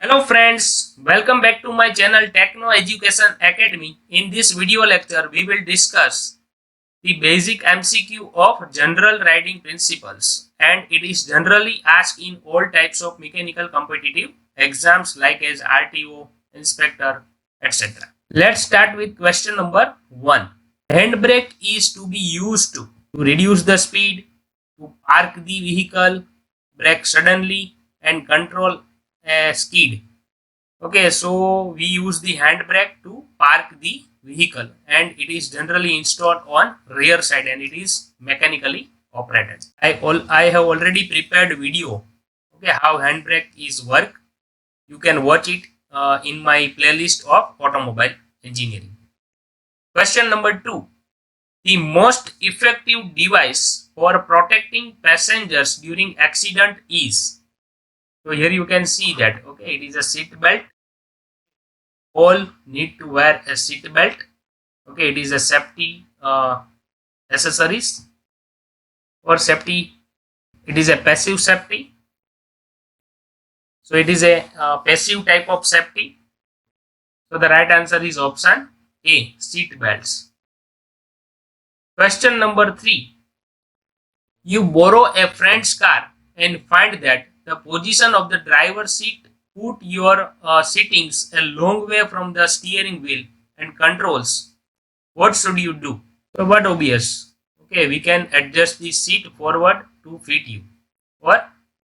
Hello friends, welcome back to my channel Techno Education Academy. In this video lecture, we will discuss the basic MCQ of general riding principles, and it is generally asked in all types of mechanical competitive exams like as RTO, inspector, etc. Let's start with question number 1. Handbrake is to be used to reduce the speed, to park the vehicle, brake suddenly, and control a skid. Okay, so we use the handbrake to park the vehicle, and it is generally installed on rear side and it is mechanically operated. I have already prepared video, okay, how handbrake is work. You can watch it in my playlist of automobile engineering. Question number 2. The most effective device for protecting passengers during accident is. So here you can see that, okay, it is a seat belt. All need to wear a seat belt. Okay, it is a safety accessories or safety. It is a passive safety. So it is a passive type of safety. So the right answer is option A, seat belts. Question number 3. You borrow a friend's car and find that the position of the driver's seat put your sittings a long way from the steering wheel and controls. What should you do? So what obvious? Okay, we can adjust the seat forward to fit you or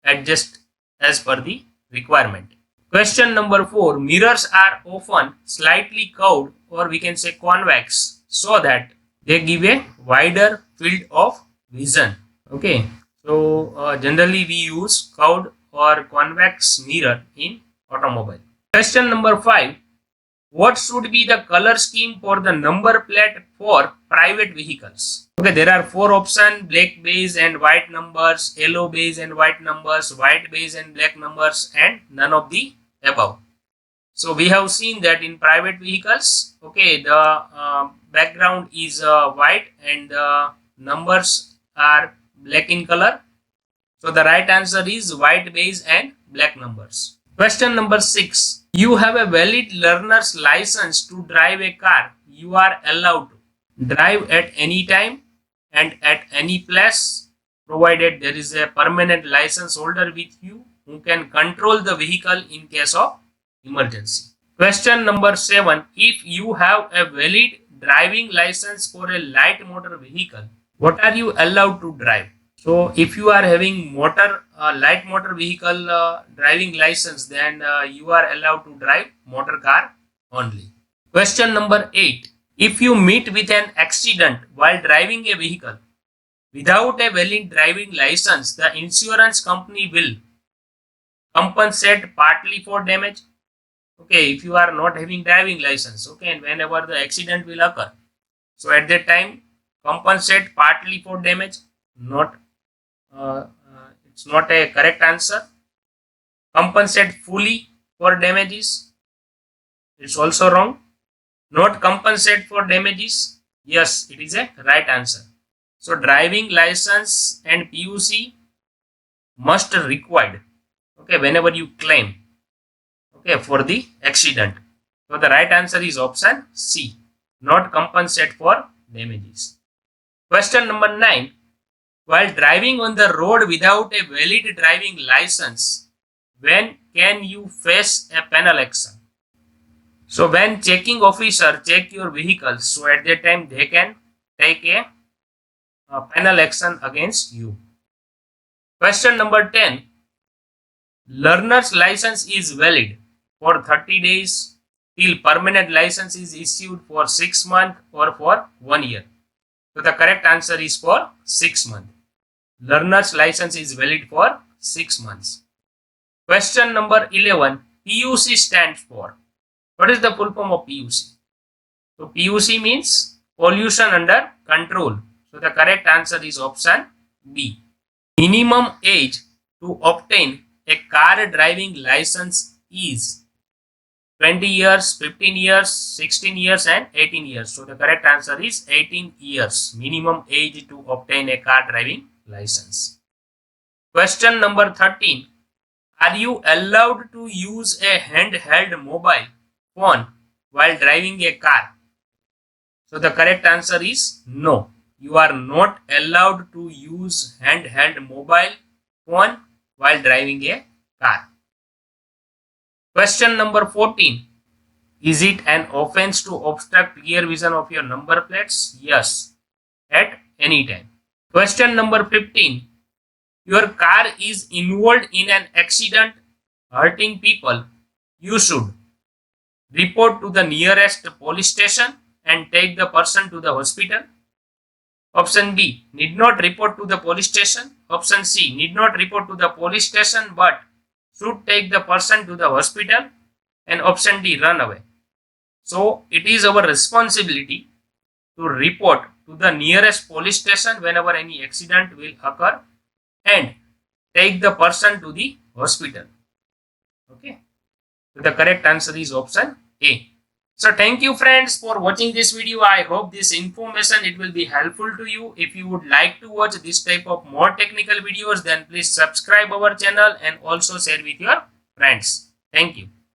adjust as per the requirement. Question number 4. Mirrors are often slightly curved or we can say convex so that they give a wider field of vision. Okay, so generally we use curved or convex mirror in automobile. Question number 5. What should be the color scheme for the number plate for private vehicles? Okay, there are 4 options: black base and white numbers, yellow base and white numbers, white base and black numbers, and none of the above. So we have seen that in private vehicles, okay, the background is white and the numbers are black in color. So the right answer is white base and black numbers. Question number 6. You have a valid learner's license to drive a car. You are allowed to drive at any time and at any place, provided there is a permanent license holder with you who can control the vehicle in case of emergency. Question number 7. If you have a valid driving license for a light motor vehicle, what are you allowed to drive? So if you are having light motor vehicle driving license, then you are allowed to drive motor car only. Question number 8. If you meet with an accident while driving a vehicle without a valid driving license, the insurance company will compensate partly for damage. Okay, if you are not having driving license, okay, and whenever the accident will occur, so at that time compensate partly for damage. Not it's not a correct answer. Compensate fully for damages, it's also wrong. Not compensate for damages, yes, it is a right answer. So driving license and PUC must required, okay, whenever you claim, okay, for the accident. So the right answer is option C, not compensate for damages. Question number 9. While driving on the road without a valid driving license, when can you face a penal action? So when checking officer check your vehicle, so at that time they can take a penal action against you. Question number 10. Learner's license is valid for 30 days till permanent license is issued for 6 months or for 1 year. So the correct answer is for 6 months. Learner's license is valid for 6 months. Question number 11. PUC stands for. What is the full form of PUC? So PUC means pollution under control. So the correct answer is option B. Minimum age to obtain a car driving license is 20 years, 15 years, 16 years and 18 years. So the correct answer is 18 years. Minimum age to obtain a car driving license. Question number 13. Are you allowed to use a handheld mobile phone while driving a car? So the correct answer is no. You are not allowed to use handheld mobile phone while driving a car. Question number 14. Is it an offense to obstruct clear vision of your number plates? Yes, at any time. Question number 15. Your car is involved in an accident hurting people. You should report to the nearest police station and take the person to the hospital. Option B, need not report to the police station. Option C, need not report to the police station but should take the person to the hospital. And option D, run away. So it is our responsibility to report to the nearest police station whenever any accident will occur and take the person to the hospital. Okay. So the correct answer is option A. So thank you friends for watching this video. I hope this information it will be helpful to you. If you would like to watch this type of more technical videos, then please subscribe our channel and also share with your friends. Thank you.